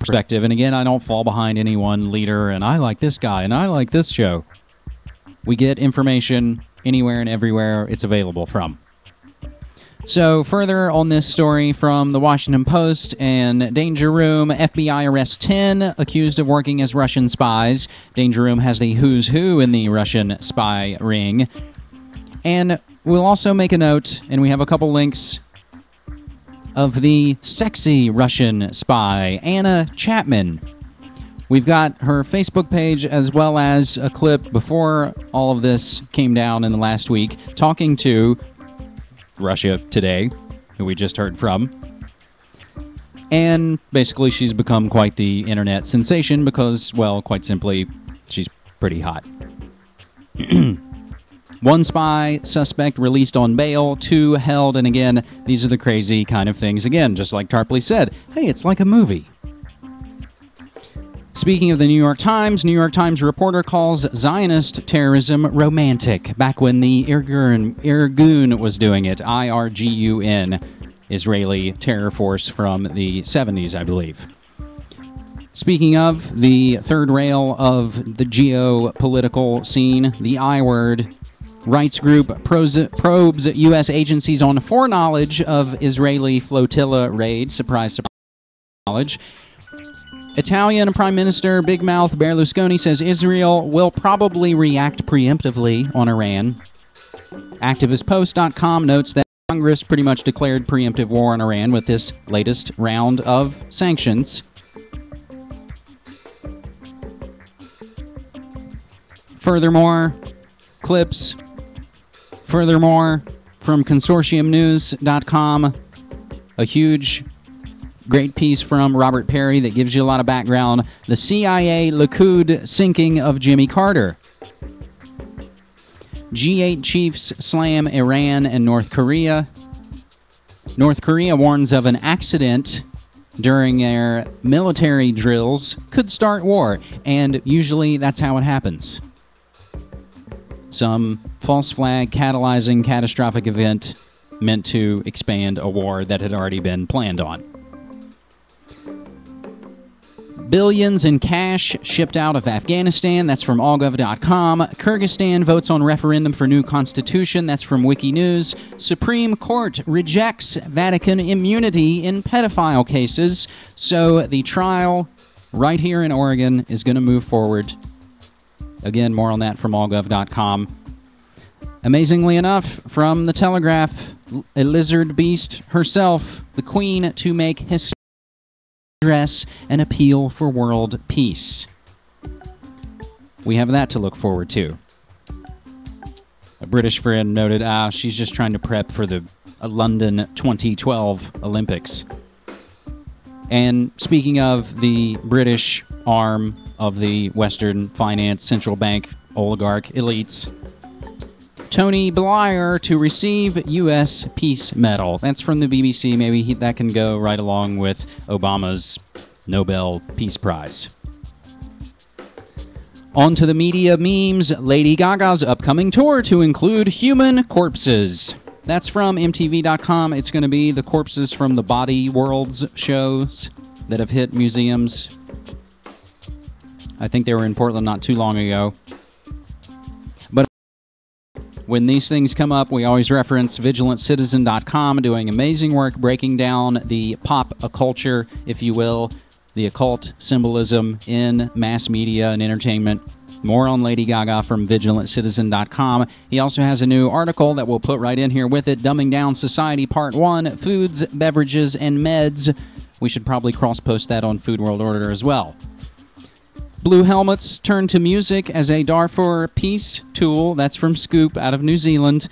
perspective. And again, I don't fall behind any one leader, and I like this guy, and I like this show. We get information anywhere and everywhere it's available from. So further on this story from the Washington Post and Danger Room, FBI arrests 10 accused of working as Russian spies. Danger Room has the who's who in the Russian spy ring. And we'll also make a note, and we have a couple links, of the sexy Russian spy, Anna Chapman. We've got her Facebook page as well as a clip before all of this came down in the last week, talking to Russia Today, who we just heard from. And basically she's become quite the internet sensation because, well, quite simply, she's pretty hot. One spy suspect released on bail, 2 held, and again, these are the crazy kind of things. Again, just like Tarpley said, hey, it's like a movie. Speaking of the New York Times reporter calls Zionist terrorism romantic, back when the Irgun was doing it, IRGUN, Israeli terror force from the 70s, I believe. Speaking of the third rail of the geopolitical scene, the I word, rights group probes U.S. agencies on foreknowledge of Israeli flotilla raid. Surprise, surprise, knowledge. Italian Prime Minister Big Mouth Berlusconi says Israel will probably react preemptively on Iran. ActivistPost.com notes that Congress pretty much declared preemptive war on Iran with this latest round of sanctions. Furthermore, clips. Furthermore, from consortiumnews.com, a huge great piece from Robert Perry that gives you a lot of background. The CIA Likud sinking of Jimmy Carter. G8 chiefs slam Iran and North Korea. North Korea warns of an accident during their military drills could start war, and usually that's how it happens. Some false flag catalyzing catastrophic event meant to expand a war that had already been planned on. Billions in cash shipped out of Afghanistan. That's from allgov.com. Kyrgyzstan votes on referendum for new constitution. That's from Wikinews. Supreme Court rejects Vatican immunity in pedophile cases. So the trial right here in Oregon is going to move forward. Again, more on that from allgov.com. Amazingly enough, from the Telegraph, a lizard beast herself, the Queen, to make history. Address an appeal for world peace. We have that to look forward to. A British friend noted, she's just trying to prep for the London 2012 Olympics. And speaking of the British arm of the Western finance central bank oligarch elites, Tony Blair to receive U.S. Peace Medal. That's from the BBC. Maybe that can go right along with Obama's Nobel Peace Prize. On to the media memes. Lady Gaga's upcoming tour to include human corpses. That's from MTV.com. It's going to be the corpses from the Body Worlds shows that have hit museums. I think they were in Portland not too long ago. When these things come up, we always reference VigilantCitizen.com, doing amazing work breaking down the pop culture, if you will, the occult symbolism in mass media and entertainment. More on Lady Gaga from VigilantCitizen.com. He also has a new article that we'll put right in here with it, Dumbing Down Society Part 1, Foods, Beverages, and Meds. We should probably cross-post that on Food World Order as well. Blue Helmets turn to music as a Darfur peace tool. That's from Scoop out of New Zealand.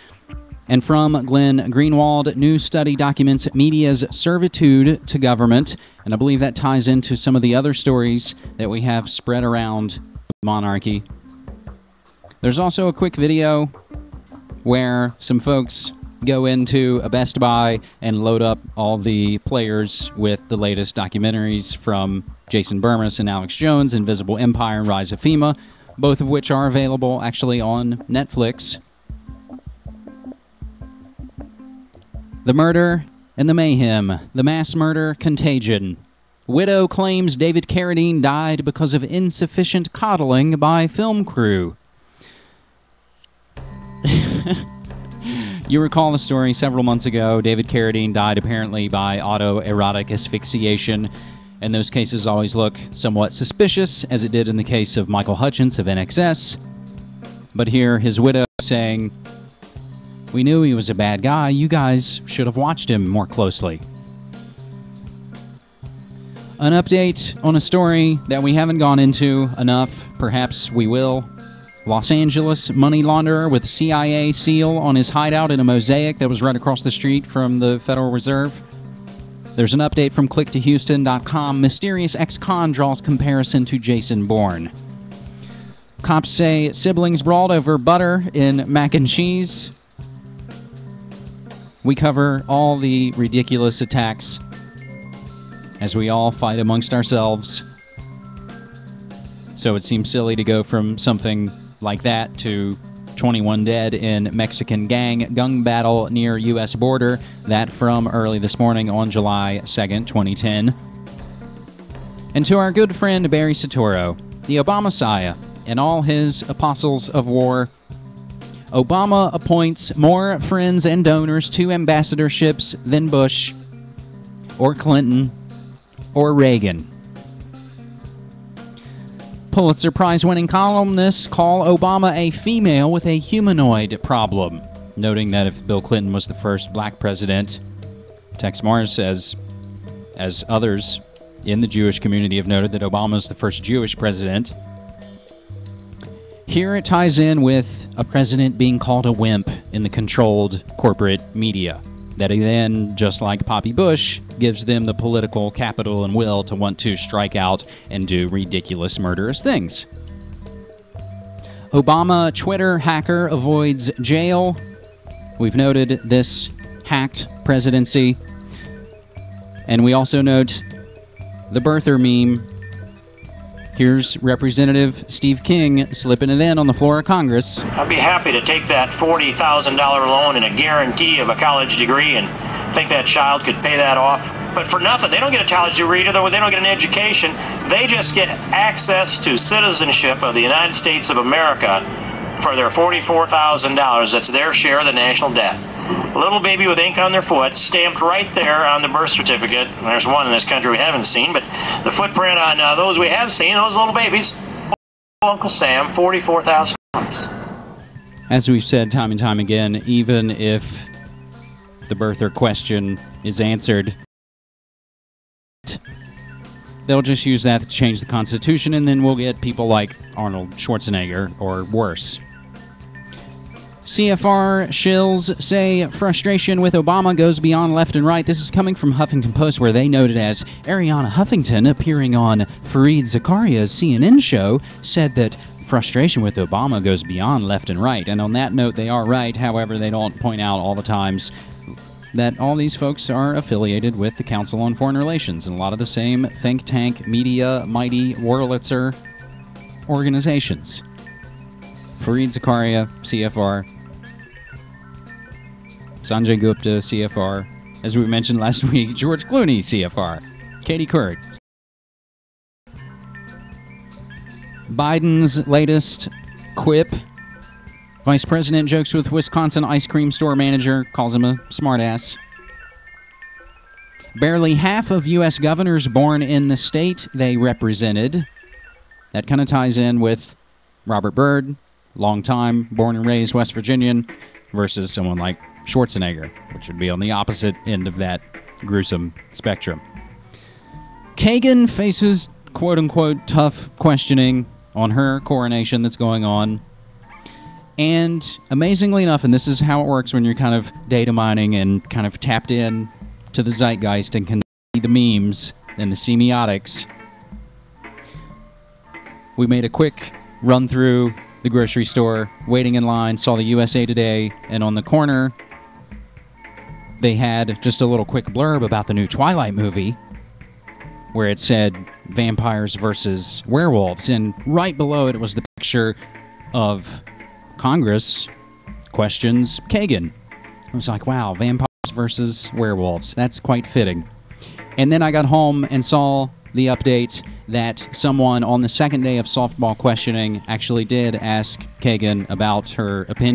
And from Glenn Greenwald, new study documents media's servitude to government. And I believe that ties into some of the other stories that we have spread around monarchy. There's also a quick video where some folks go into a Best Buy and load up all the players with the latest documentaries from Jason Burmis and Alex Jones, Invisible Empire and Rise of FEMA, both of which are available actually on Netflix. The murder and the mayhem, the mass murder contagion. Widow claims David Carradine died because of insufficient coddling by film crew. You recall the story several months ago. David Carradine died apparently by autoerotic asphyxiation, and those cases always look somewhat suspicious, as it did in the case of Michael Hutchence of NXS. But here, his widow saying, "We knew he was a bad guy. You guys should have watched him more closely." An update on a story that we haven't gone into enough. Perhaps we will. Los Angeles money launderer with CIA seal on his hideout in a mosaic that was right across the street from the Federal Reserve. There's an update from clicktohouston.com. Mysterious ex-con draws comparison to Jason Bourne. Cops say siblings brawled over butter in mac and cheese. We cover all the ridiculous attacks as we all fight amongst ourselves. So it seems silly to go from something like that to 21 dead in Mexican gun battle near U.S. border. That from early this morning on July 2nd, 2010. And to our good friend Barry Soetoro, the Obama-Messiah, and all his apostles of war. Obama appoints more friends and donors to ambassadorships than Bush, or Clinton, or Reagan. Pulitzer Prize-winning columnists call Obama a female with a humanoid problem, noting that if Bill Clinton was the first black president, Tex Mars says, as others in the Jewish community have noted, that Obama is the first Jewish president. Here it ties in with a president being called a wimp in the controlled corporate media, that he then, just like Poppy Bush, gives them the political capital and will to want to strike out and do ridiculous, murderous things. Obama Twitter hacker avoids jail. We've noted this hacked presidency. And we also note the birther meme. Here's Representative Steve King slipping it in on the floor of Congress. I'd be happy to take that $40,000 loan and a guarantee of a college degree and think that child could pay that off. But for nothing, they don't get a college degree, they don't get an education. They just get access to citizenship of the United States of America for their $44,000. That's their share of the national debt. A little baby with ink on their foot, stamped right there on the birth certificate. There's one in this country we haven't seen, but the footprint on those we have seen, those little babies, Uncle Sam, $44,000. As we've said time and time again, even if the birther question is answered, they'll just use that to change the Constitution, and then we'll get people like Arnold Schwarzenegger or worse. CFR shills say frustration with Obama goes beyond left and right. This is coming from Huffington Post, where they noted as Ariana Huffington, appearing on Fareed Zakaria's CNN show, said that frustration with Obama goes beyond left and right. And on that note, they are right. However, they don't point out all the times that all these folks are affiliated with the Council on Foreign Relations and a lot of the same think tank, media, mighty Wurlitzer organizations. Fareed Zakaria, CFR. Sanjay Gupta, CFR. As we mentioned last week, George Clooney, CFR. Katie Couric. Biden's latest quip. Vice President jokes with Wisconsin ice cream store manager, calls him a smartass. Barely half of U.S. governors born in the state they represented. That kind of ties in with Robert Byrd, long time, born and raised West Virginian, versus someone like Schwarzenegger, which would be on the opposite end of that gruesome spectrum. Kagan faces quote-unquote tough questioning on her coronation that's going on. And amazingly enough, and this is how it works when you're kind of data mining and kind of tapped in to the zeitgeist and can see the memes and the semiotics, we made a quick run through the grocery store, waiting in line, saw the USA Today, and on the corner, they had just a little quick blurb about the new Twilight movie, where it said vampires versus werewolves, and right below it was the picture of Congress questions Kagan. I was like, wow, vampires versus werewolves. That's quite fitting. And then I got home and saw the update that someone on the second day of softball questioning actually did ask Kagan about her opinion.